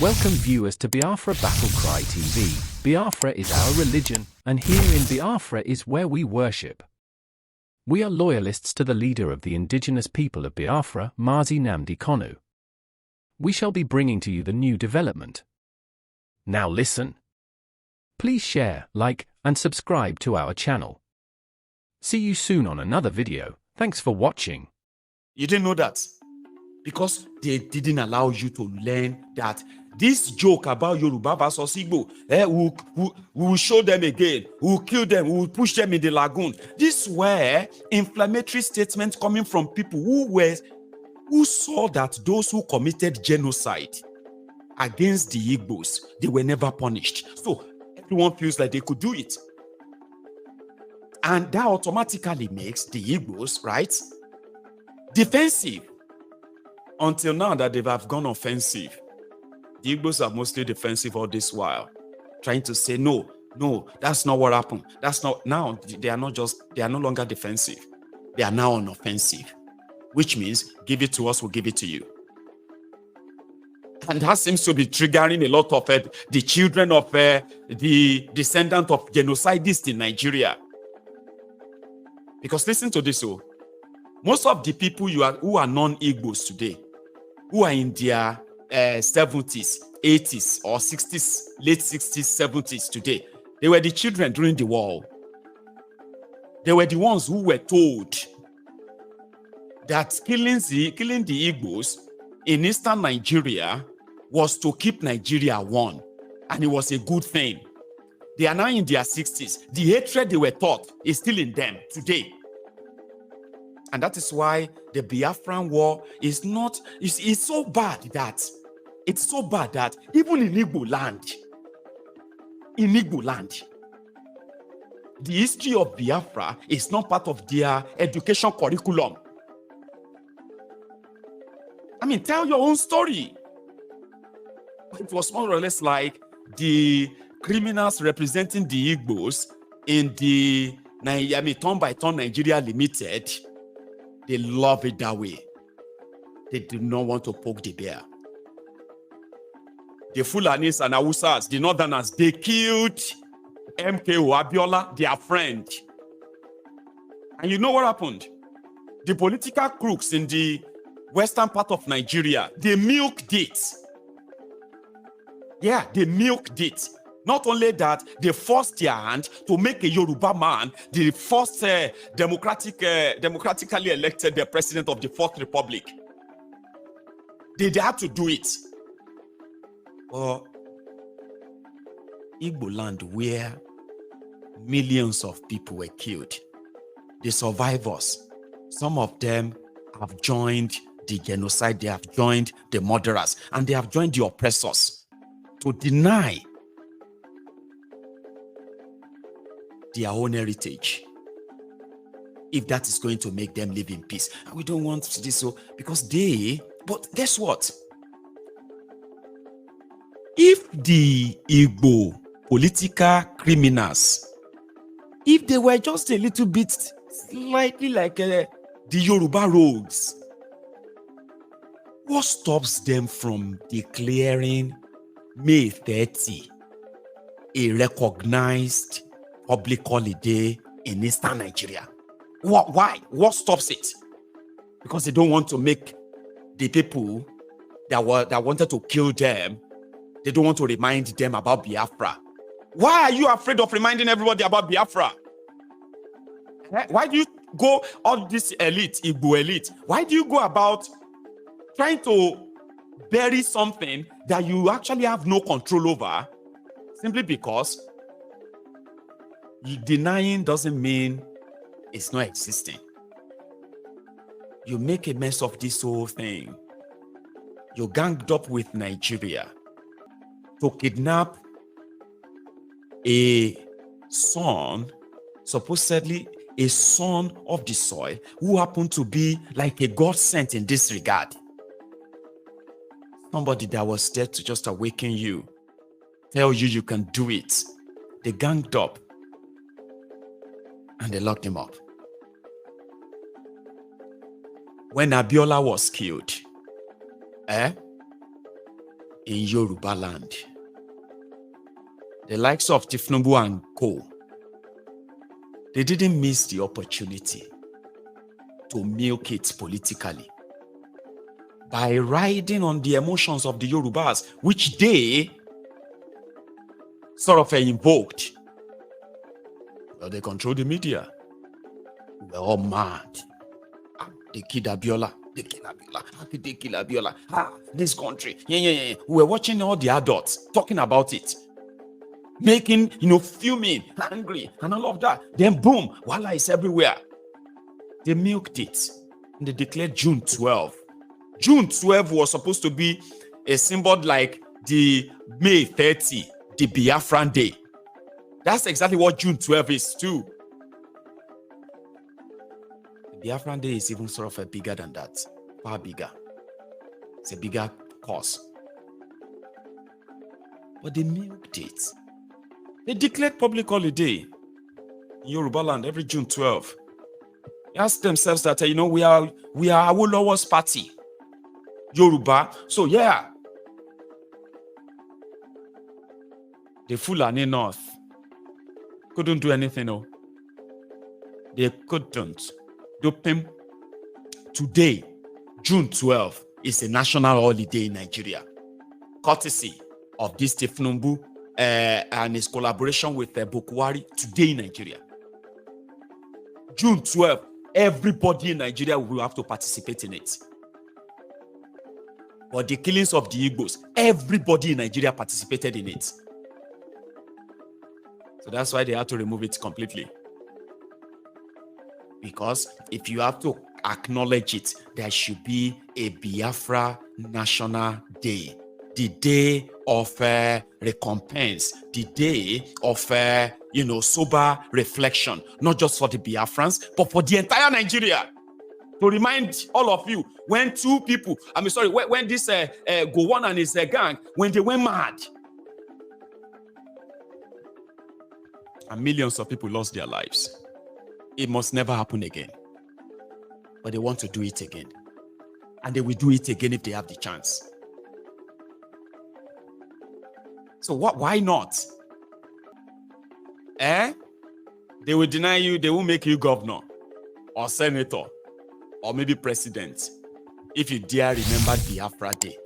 Welcome viewers to Biafra Battle Cry TV. Biafra is our religion, and here in Biafra is where we worship. We are loyalists to the leader of the indigenous people of Biafra, Mazi Nnamdi Kanu. We shall be bringing to you the new development. Now listen. Please share, like, and subscribe to our channel. See you soon on another video. Thanks for watching. You didn't know that? Because they didn't allow you to learn that this joke about Yoruba versus Igbo, we will show them again, we will kill them, we will push them in the lagoon. These were inflammatory statements coming from people who saw that those who committed genocide against the Igbos, they were never punished. So everyone feels like they could do it. And that automatically makes the Igbos, right, defensive. Until now that they have gone offensive. The Igbos are mostly defensive all this while, trying to say, no, that's not what happened. That's not, now they are no longer defensive. They are now on offensive, which means give it to us, we'll give it to you. And that seems to be triggering a lot of the children of the descendant of genocidists in Nigeria. Because listen to this, most of the people who are non-Igbos today, who are in their 70s, 80s, or 60s, late 60s, 70s today, they were the children during the war. They were the ones who were told that killing the Igbos in eastern Nigeria was to keep Nigeria one, and it was a good thing. They are now in their 60s. The hatred they were taught is still in them today. And that is why the Biafran war is not, it's so bad that even in Igbo land, the history of Biafra is not part of their education curriculum. I mean, tell your own story. It was more or less like the criminals representing the Igbos in the Turn by Turn Nigeria Limited. They love it that way. They do not want to poke the bear. The Fulanis and Hausas, the Northerners, they killed MKO Abiola, their friend. And you know what happened? The political crooks in the western part of Nigeria, they milked it. Yeah, they milked it. Not only that, they forced their hand to make a Yoruba man the first democratically elected president of the Fourth Republic. They had to do it. Or Igbo land, where millions of people were killed, the survivors, some of them have joined the genocide, they have joined the murderers, and they have joined the oppressors to deny their own heritage, if that is going to make them live in peace. And we don't want this, so because but guess what? If the Igbo political criminals, if they were just a little bit slightly like the Yoruba rogues, what stops them from declaring May 30 a recognized public holiday in eastern Nigeria? Why? What stops it? Because they don't want to make the people that wanted to kill them, they don't want to remind them about Biafra. Why are you afraid of reminding everybody about Biafra? Why do you go, all this elite, Igbo elite, why do you go about trying to bury something that you actually have no control over, simply because denying doesn't mean it's not existing? You make a mess of this whole thing. You ganged up with Nigeria to kidnap a son, supposedly a son of the soil, who happened to be like a God sent in this regard. Somebody that was there to just awaken you, tell you you can do it. They ganged up and they locked him up. When Abiola was killed, in Yoruba land. The likes of Tifnubu and Co., they didn't miss the opportunity to milk it politically by riding on the emotions of the Yorubas, which they sort of invoked. Well, they control the media. We're all mad. They killed Abiola. They killed Abiola. How could they kill Abiola? This country. Yeah. We were watching all the adults talking about it. Making, fuming, angry, and all of that. Then boom, voila, it's everywhere. They milked it. And they declared June 12. June 12 was supposed to be a symbol like the May 30, the Biafran Day. That's exactly what June 12 is too. The Biafran Day is even sort of bigger than that. Far bigger. It's a bigger cause. But they milked it. They declared public holiday in Yoruba land every June 12. They asked themselves that, we are Awolowo's party. Yoruba. So yeah. The Fulani North couldn't do anything. No. They couldn't. Today, June 12, is a national holiday in Nigeria. Courtesy of this Tifnumbu and his collaboration with Bokwari today in Nigeria. June 12, everybody in Nigeria will have to participate in it. But the killings of the Igbos, everybody in Nigeria participated in it. So that's why they had to remove it completely. Because if you have to acknowledge it, there should be a Biafra National Day. The day of recompense, the day of sober reflection, not just for the Biafrans, but for the entire Nigeria. To remind all of you, when two people, when this Gowon and his gang, when they went mad, and millions of people lost their lives. It must never happen again. But they want to do it again. And they will do it again if they have the chance. So why not? They will deny you, they will make you governor or senator or maybe president if you dare remember Biafra Day.